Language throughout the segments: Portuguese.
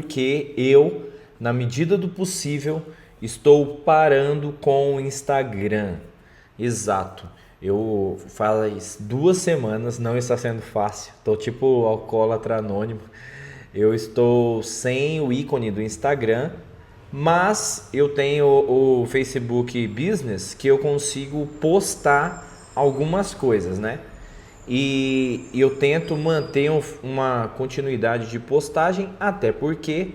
porque eu, na medida do possível, estou parando com o Instagram. Exato. Eu faz 2 semanas, não está sendo fácil. Estou tipo alcoólatra anônimo. Eu estou sem o ícone do Instagram, mas eu tenho o Facebook Business que eu consigo postar algumas coisas, né? E eu tento manter uma continuidade de postagem, até porque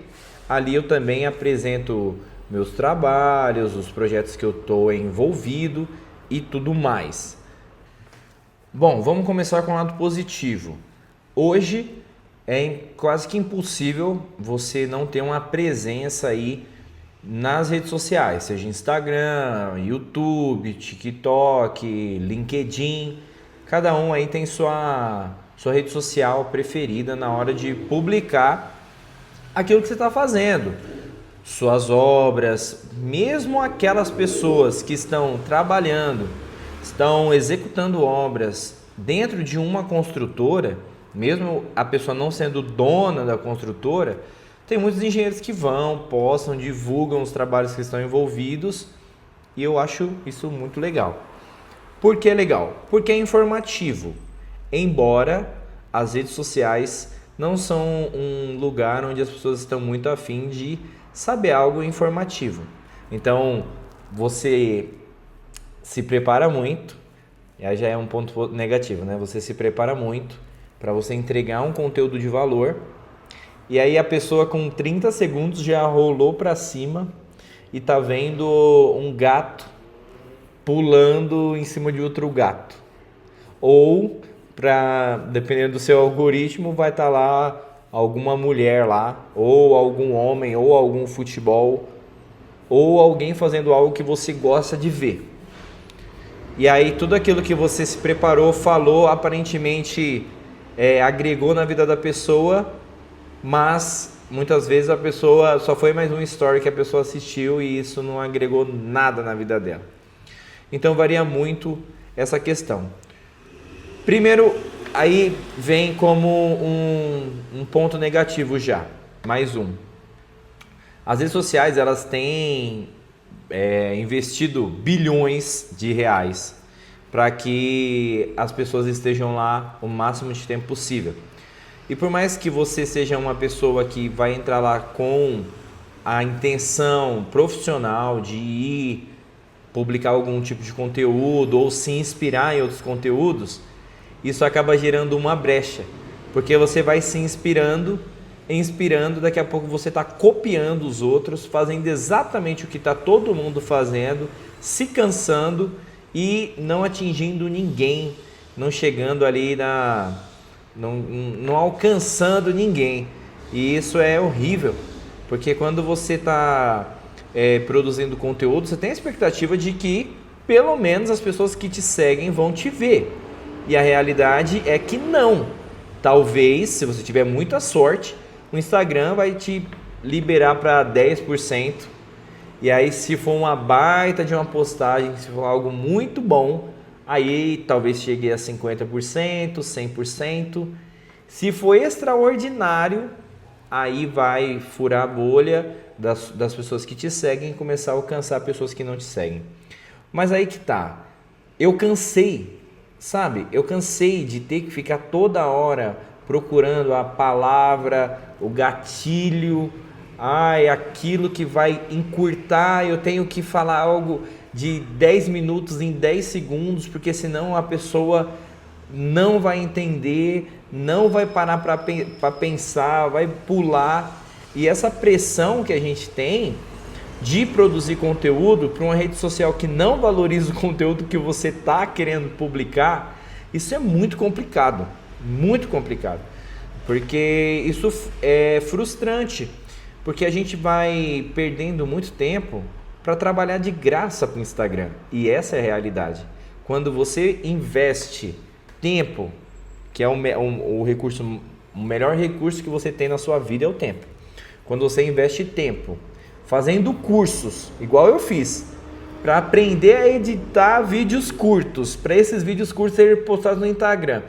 ali eu também apresento meus trabalhos, os projetos que eu estou envolvido e tudo mais. Bom, vamos começar com o lado positivo. Hoje é quase que impossível você não ter uma presença aí nas redes sociais, seja Instagram, YouTube, TikTok, LinkedIn. Cada um aí tem sua rede social preferida na hora de publicar aquilo que você está fazendo, suas obras, mesmo aquelas pessoas que estão trabalhando, estão executando obras dentro de uma construtora, mesmo a pessoa não sendo dona da construtora, tem muitos engenheiros que vão, postam, divulgam os trabalhos que estão envolvidos e eu acho isso muito legal. Por que é legal? Porque é informativo, embora as redes sociais não são um lugar onde as pessoas estão muito afim de saber algo informativo. Então, você se prepara muito, e aí já é um ponto negativo, né? Você se prepara muito para você entregar um conteúdo de valor, e aí a pessoa com 30 segundos já rolou para cima e tá vendo um gato pulando em cima de outro gato. Ou, dependendo do seu algoritmo, vai estar lá alguma mulher lá, ou algum homem, ou algum futebol, ou alguém fazendo algo que você gosta de ver. E aí tudo aquilo que você se preparou, falou, aparentemente agregou na vida da pessoa, mas muitas vezes a pessoa só foi mais um story que a pessoa assistiu e isso não agregou nada na vida dela. Então varia muito essa questão. Primeiro, aí vem como um ponto negativo já, mais um. As redes sociais, elas têm investido bilhões de reais para que as pessoas estejam lá o máximo de tempo possível. E por mais que você seja uma pessoa que vai entrar lá com a intenção profissional de ir publicar algum tipo de conteúdo ou se inspirar em outros conteúdos, isso acaba gerando uma brecha, porque você vai se inspirando, daqui a pouco você está copiando os outros, fazendo exatamente o que está todo mundo fazendo, se cansando e não atingindo ninguém, não chegando ali não alcançando ninguém. E isso é horrível, porque quando você está produzindo conteúdo, você tem a expectativa de que pelo menos as pessoas que te seguem vão te ver. E a realidade é que não. Talvez, se você tiver muita sorte, o Instagram vai te liberar para 10%. E aí, se for uma baita de uma postagem, se for algo muito bom, aí talvez chegue a 50%, 100%. Se for extraordinário, aí vai furar a bolha das pessoas que te seguem e começar a alcançar pessoas que não te seguem. Mas aí que tá. Eu cansei, sabe? Eu cansei de ter que ficar toda hora procurando a palavra, o gatilho, aquilo que vai encurtar, eu tenho que falar algo de 10 minutos em 10 segundos, porque senão a pessoa não vai entender, não vai parar para pensar, vai pular. E essa pressão que a gente tem de produzir conteúdo para uma rede social que não valoriza o conteúdo que você está querendo publicar, isso é muito complicado, porque isso é frustrante, porque a gente vai perdendo muito tempo para trabalhar de graça para o Instagram, e essa é a realidade. Quando você investe tempo, que é o recurso, o melhor recurso que você tem na sua vida é o tempo. Quando você investe tempo fazendo cursos, igual eu fiz, para aprender a editar vídeos curtos, para esses vídeos curtos serem postados no Instagram,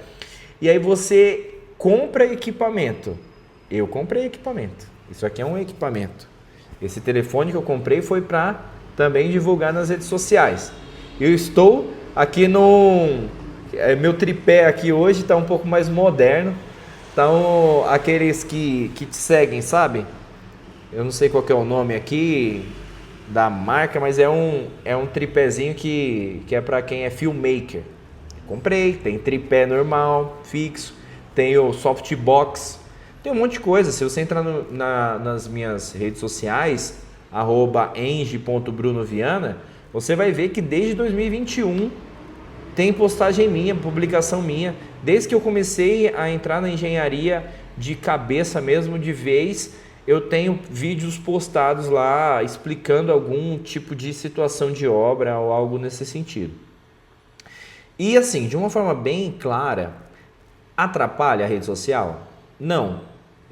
e aí você compra equipamento. Eu comprei equipamento. Isso aqui é um equipamento. Esse telefone que eu comprei foi para também divulgar nas redes sociais. Eu estou aqui no... meu tripé aqui hoje está um pouco mais moderno. Então, aqueles que te seguem, sabe? Eu não sei qual que é o nome aqui da marca, mas é um tripézinho que é para quem é filmmaker. Comprei, tem tripé normal, fixo, tem o softbox, tem um monte de coisa. Se você entrar nas minhas redes sociais, @eng.brunoviana, você vai ver que desde 2021 tem postagem minha, publicação minha. Desde que eu comecei a entrar na engenharia de cabeça mesmo, de vez, eu tenho vídeos postados lá explicando algum tipo de situação de obra ou algo nesse sentido. E assim, de uma forma bem clara, atrapalha a rede social? Não,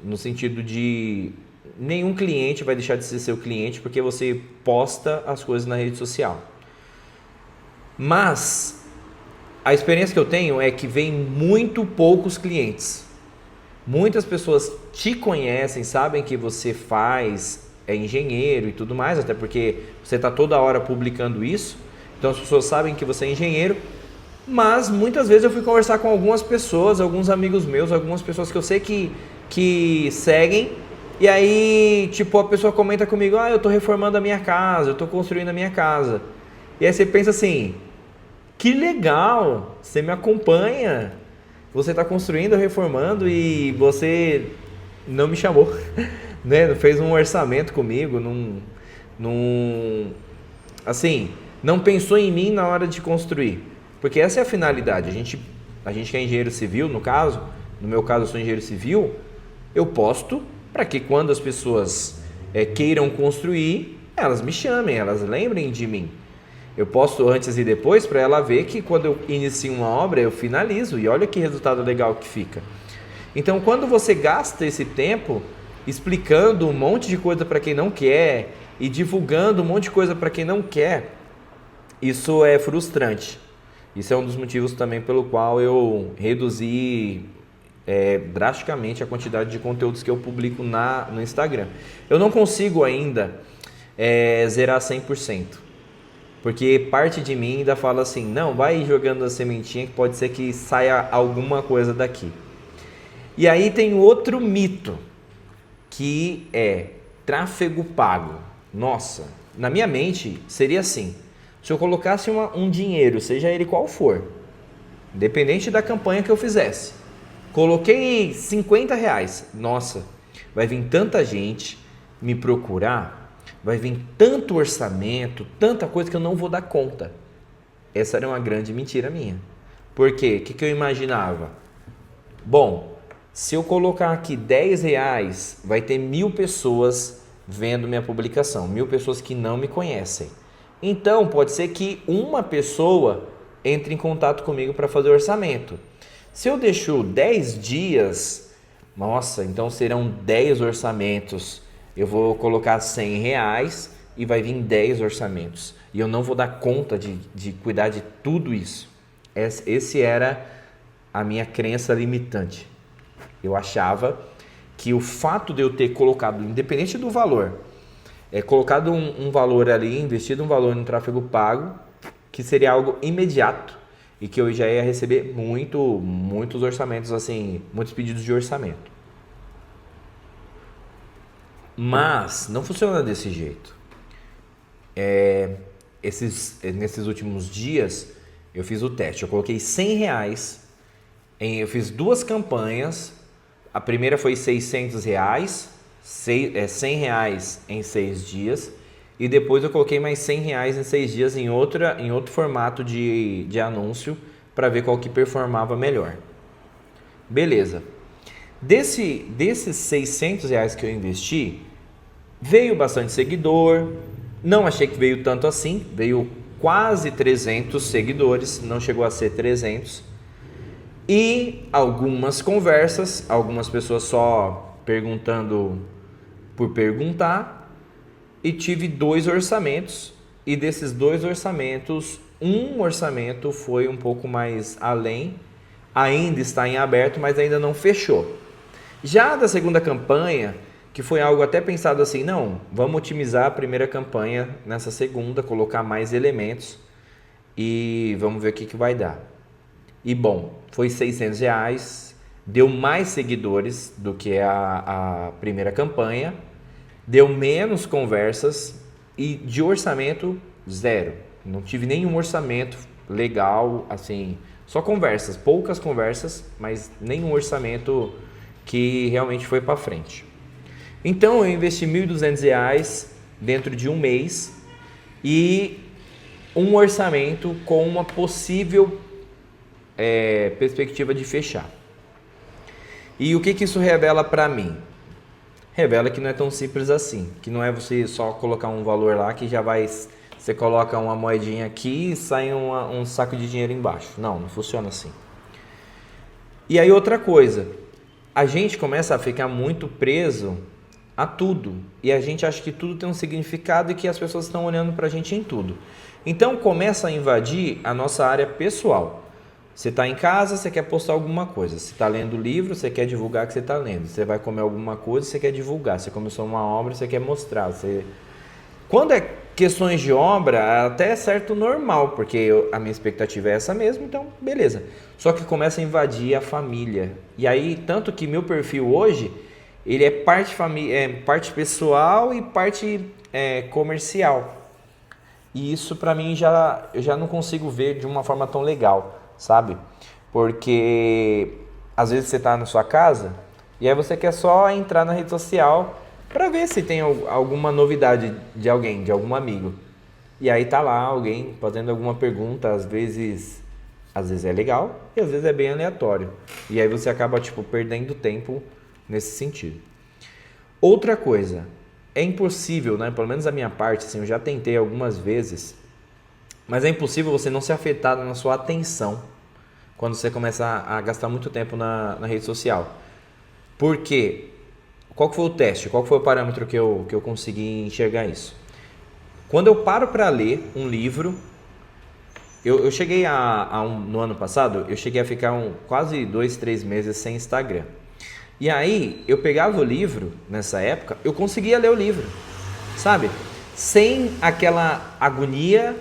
no sentido de nenhum cliente vai deixar de ser seu cliente porque você posta as coisas na rede social. Mas a experiência que eu tenho é que vem muito poucos clientes. Muitas pessoas te conhecem, sabem que você é engenheiro e tudo mais, até porque você está toda hora publicando isso. Então as pessoas sabem que você é engenheiro. Mas muitas vezes eu fui conversar com algumas pessoas, alguns amigos meus, algumas pessoas que eu sei que seguem. E aí, tipo, a pessoa comenta comigo: eu tô reformando a minha casa, eu tô construindo a minha casa. E aí você pensa assim: que legal, você me acompanha, você está construindo, reformando e você não me chamou, né? Não fez um orçamento comigo, assim, não pensou em mim na hora de construir, porque essa é a finalidade. A gente que é engenheiro civil, no meu caso eu sou engenheiro civil, eu posto para que quando as pessoas queiram construir, elas me chamem, elas lembrem de mim. Eu posto antes e depois para ela ver que quando eu inicio uma obra, eu finalizo. E olha que resultado legal que fica. Então, quando você gasta esse tempo explicando um monte de coisa para quem não quer e divulgando um monte de coisa para quem não quer, isso é frustrante. Isso é um dos motivos também pelo qual eu reduzi drasticamente a quantidade de conteúdos que eu publico no Instagram. Eu não consigo ainda zerar 100%. Porque parte de mim ainda fala assim: não, vai jogando a sementinha que pode ser que saia alguma coisa daqui. E aí tem outro mito, que é tráfego pago. Nossa, na minha mente seria assim: se eu colocasse um dinheiro, seja ele qual for, independente da campanha que eu fizesse, coloquei R$50, nossa, vai vir tanta gente me procurar, vai vir tanto orçamento, tanta coisa que eu não vou dar conta. Essa era uma grande mentira minha. Por quê? O que eu imaginava? Bom, se eu colocar aqui R$10, vai ter 1.000 pessoas vendo minha publicação, 1.000 pessoas que não me conhecem. Então, pode ser que uma pessoa entre em contato comigo para fazer orçamento. Se eu deixo 10 dias, nossa, então serão 10 orçamentos. Eu vou colocar R$100 e vai vir 10 orçamentos. E eu não vou dar conta de cuidar de tudo isso. Esse era a minha crença limitante. Eu achava que o fato de eu ter colocado, independente do valor, colocado um valor ali, investido um valor no tráfego pago, que seria algo imediato e que eu já ia receber muitos orçamentos, assim, muitos pedidos de orçamento. Mas não funciona desse jeito. Nesses últimos dias eu fiz o teste. Eu coloquei R$100. Eu fiz 2 campanhas. A primeira foi R$600, R$100 em 6 dias. E depois eu coloquei mais R$100 em 6 dias em outro formato de anúncio para ver qual que performava melhor. Beleza. Desses R$600 que eu investi, veio bastante seguidor. Não achei que veio tanto assim. Veio quase 300 seguidores, não chegou a ser 300. E algumas conversas, algumas pessoas só perguntando por perguntar. E tive 2 orçamentos. E desses 2 orçamentos, um orçamento foi um pouco mais além. Ainda está em aberto, mas ainda não fechou. Já da segunda campanha, que foi algo até pensado assim, não, vamos otimizar a primeira campanha nessa segunda, colocar mais elementos e vamos ver o que vai dar. E bom, foi R$ 600, deu mais seguidores do que a primeira campanha, deu menos conversas e de orçamento, zero. Não tive nenhum orçamento legal, assim, só conversas, poucas conversas, mas nenhum orçamento que realmente foi para frente. Então eu investi R$ 1.200 dentro de um mês e um orçamento com uma possível perspectiva de fechar. E o que isso revela para mim? Revela que não é tão simples assim, que não é você só colocar um valor lá que já vai, você coloca uma moedinha aqui e sai um saco de dinheiro embaixo. Não funciona assim. E aí outra coisa, a gente começa a ficar muito preso a tudo e a gente acha que tudo tem um significado e que as pessoas estão olhando pra gente em tudo. Então começa a invadir a nossa área pessoal. Você está em casa, você quer postar alguma coisa. Você está lendo livro, você quer divulgar que você está lendo. Você vai comer alguma coisa, você quer divulgar. Você começou uma obra, você quer mostrar. Quando é questões de obra, até é certo normal, porque a minha expectativa é essa mesmo, então beleza. Só que começa a invadir a família. E aí, tanto que meu perfil hoje, ele é parte pessoal e parte comercial. E isso para mim eu já não consigo ver de uma forma tão legal, sabe? Porque às vezes você está na sua casa e aí você quer só entrar na rede social para ver se tem alguma novidade de alguém, de algum amigo. E aí tá lá alguém fazendo alguma pergunta, às vezes é legal e às vezes é bem aleatório. E aí você acaba perdendo tempo nesse sentido. Outra coisa, é impossível, né? Pelo menos da minha parte, assim, eu já tentei algumas vezes, mas é impossível você não ser afetado na sua atenção quando você começa a gastar muito tempo na rede social. Por quê? Qual que foi o teste? Qual que foi o parâmetro que eu consegui enxergar isso? Quando eu paro para ler um livro, eu cheguei no ano passado, eu cheguei a ficar quase 2, 3 meses sem Instagram. E aí, eu pegava o livro, nessa época, eu conseguia ler o livro, sabe? Sem aquela agonia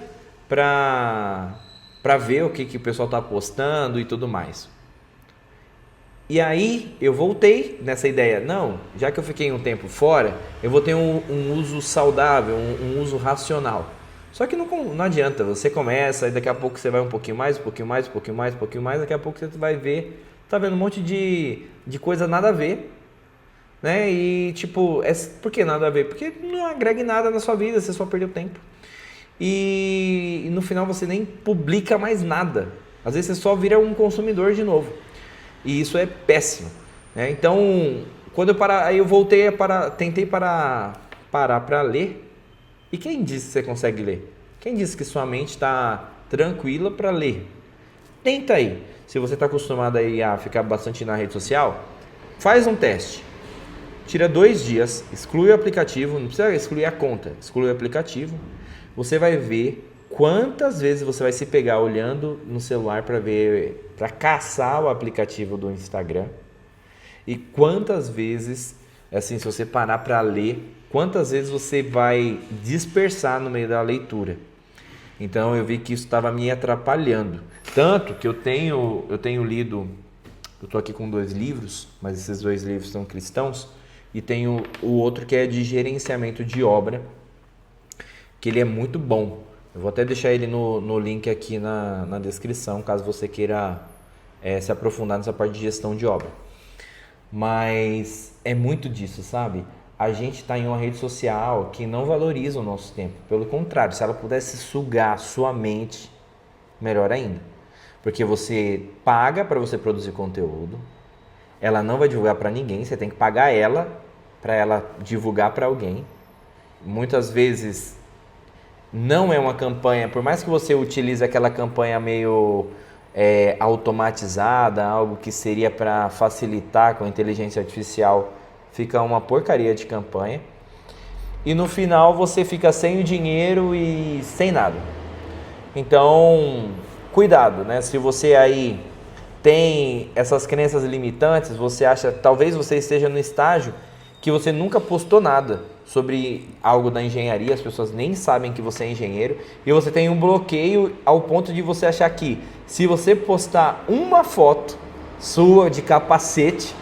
para ver o que o pessoal tá postando e tudo mais. E aí, eu voltei nessa ideia, não, já que eu fiquei um tempo fora, eu vou ter um uso saudável, um uso racional. Só que não adianta, você começa, e daqui a pouco você vai um pouquinho mais, daqui a pouco você vai ver, tá vendo um monte de coisa nada a ver, né? E por que nada a ver? Porque não agrega em nada na sua vida, você só perdeu tempo. E no final você nem publica mais nada. Às vezes você só vira um consumidor de novo. E isso é péssimo, né? Então, quando aí eu voltei tentei parar para ler. E quem disse que você consegue ler? Quem disse que sua mente está tranquila para ler? Tenta aí. Se você está acostumado aí a ficar bastante na rede social, faz um teste. Tira 2 dias, exclui o aplicativo, não precisa excluir a conta, exclui o aplicativo. Você vai ver quantas vezes você vai se pegar olhando no celular para caçar o aplicativo do Instagram. E quantas vezes, assim, se você parar para ler, quantas vezes você vai dispersar no meio da leitura. Então eu vi que isso estava me atrapalhando. Tanto que eu tenho lido, eu estou aqui com 2 livros, mas esses 2 livros são cristãos, e tenho o outro que é de gerenciamento de obra, que ele é muito bom. Eu vou até deixar ele no link aqui na descrição, caso você queira se aprofundar nessa parte de gestão de obra. Mas é muito disso, sabe? A gente está em uma rede social que não valoriza o nosso tempo. Pelo contrário, se ela pudesse sugar a sua mente, melhor ainda. Porque você paga para você produzir conteúdo, ela não vai divulgar para ninguém, você tem que pagar ela para ela divulgar para alguém. Muitas vezes não é uma campanha, por mais que você utilize aquela campanha meio automatizada, algo que seria para facilitar com a inteligência artificial, fica uma porcaria de campanha. E no final você fica sem o dinheiro e sem nada. Então, cuidado, né? Se você aí tem essas crenças limitantes, você acha, talvez você esteja no estágio que você nunca postou nada sobre algo da engenharia, as pessoas nem sabem que você é engenheiro, e você tem um bloqueio ao ponto de você achar que se você postar uma foto sua de capacete,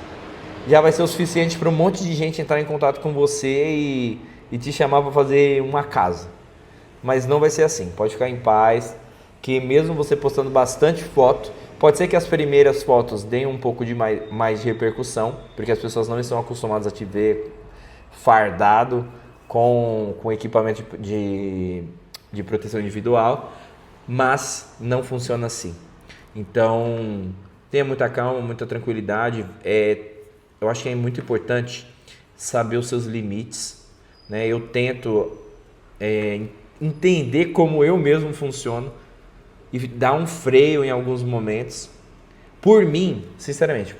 já vai ser o suficiente para um monte de gente entrar em contato com você e te chamar para fazer uma casa. Mas não vai ser assim, pode ficar em paz, que mesmo você postando bastante foto, pode ser que as primeiras fotos deem um pouco de mais de repercussão, porque as pessoas não estão acostumadas a te ver fardado com equipamento de proteção individual, mas não funciona assim. Então, tenha muita calma, muita tranquilidade. Eu acho que é muito importante saber os seus limites, né? Eu tento entender como eu mesmo funciono e dar um freio em alguns momentos. Por mim, sinceramente,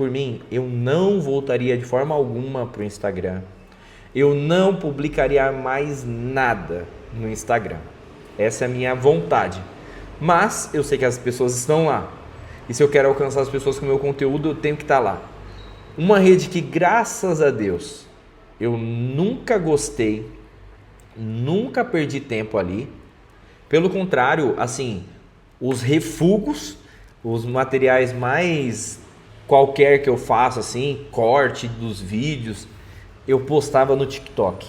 eu não voltaria de forma alguma para o Instagram. Eu não publicaria mais nada no Instagram. Essa é a minha vontade. Mas eu sei que as pessoas estão lá. E se eu quero alcançar as pessoas com o meu conteúdo, eu tenho que estar lá. Uma rede que, graças a Deus, eu nunca gostei, nunca perdi tempo ali. Pelo contrário, assim, os refugos, os materiais mais qualquer que eu faço, assim, corte dos vídeos, eu postava no TikTok.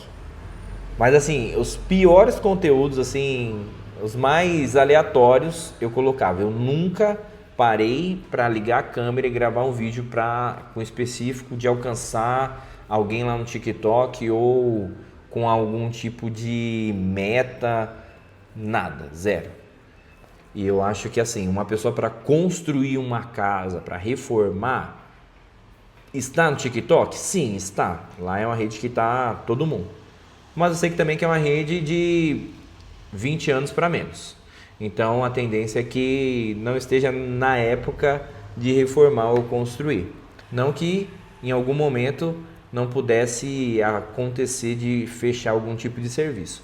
Mas assim, os piores conteúdos, assim, os mais aleatórios, eu colocava. Eu nunca parei para ligar a câmera e gravar um vídeo com específico de alcançar alguém lá no TikTok ou com algum tipo de meta, nada, zero. E eu acho que assim, uma pessoa para construir uma casa, para reformar, está no TikTok? Sim, está. Lá é uma rede que está todo mundo. Mas eu sei que também que é uma rede de 20 anos para menos. Então a tendência é que não esteja na época de reformar ou construir. Não que em algum momento não pudesse acontecer de fechar algum tipo de serviço.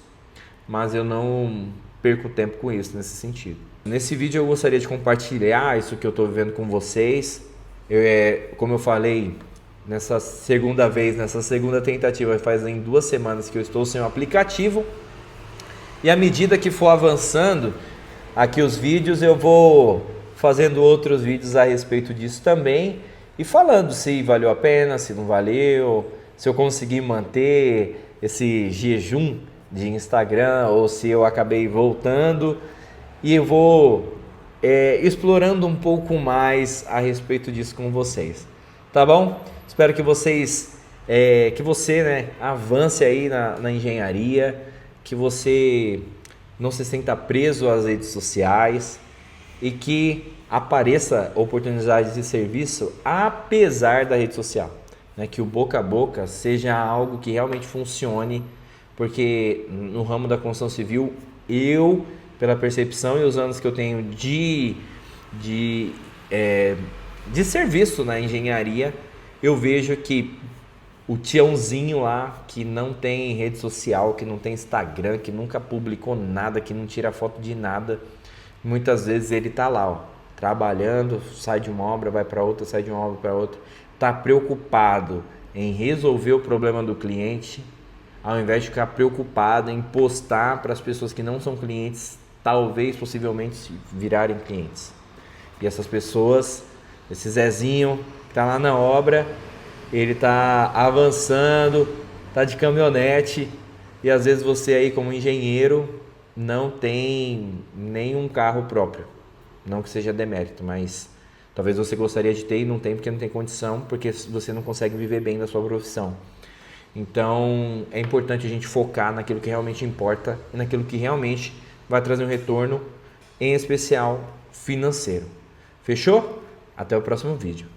Mas eu não perco tempo com isso nesse sentido. Nesse vídeo eu gostaria de compartilhar isso que eu estou vivendo com vocês. Como eu falei, nessa segunda tentativa, fazem 2 semanas que eu estou sem o aplicativo. E à medida que for avançando aqui os vídeos, eu vou fazendo outros vídeos a respeito disso também. E falando se valeu a pena, se não valeu, se eu consegui manter esse jejum de Instagram ou se eu acabei voltando. E eu vou explorando um pouco mais a respeito disso com vocês. Tá bom? Espero que você avance aí na engenharia, que você não se sinta preso às redes sociais e que apareça oportunidades de serviço apesar da rede social, né? Que o boca a boca seja algo que realmente funcione, porque no ramo da construção civil, pela percepção e os anos que eu tenho de serviço na engenharia, eu vejo que o tiãozinho lá que não tem rede social, que não tem Instagram, que nunca publicou nada, que não tira foto de nada, muitas vezes ele tá lá, ó, trabalhando, sai de uma obra, vai para outra, sai de uma obra para outra, tá preocupado em resolver o problema do cliente, ao invés de ficar preocupado em postar para as pessoas que não são clientes, talvez, possivelmente, virarem clientes. E essas pessoas, esse Zezinho que tá lá na obra, ele tá avançando, tá de caminhonete, e às vezes você aí como engenheiro não tem nenhum carro próprio. Não que seja demérito, mas talvez você gostaria de ter e não tem porque não tem condição, porque você não consegue viver bem da sua profissão. Então é importante a gente focar naquilo que realmente importa e naquilo que realmente vai trazer um retorno, em especial financeiro. Fechou? Até o próximo vídeo.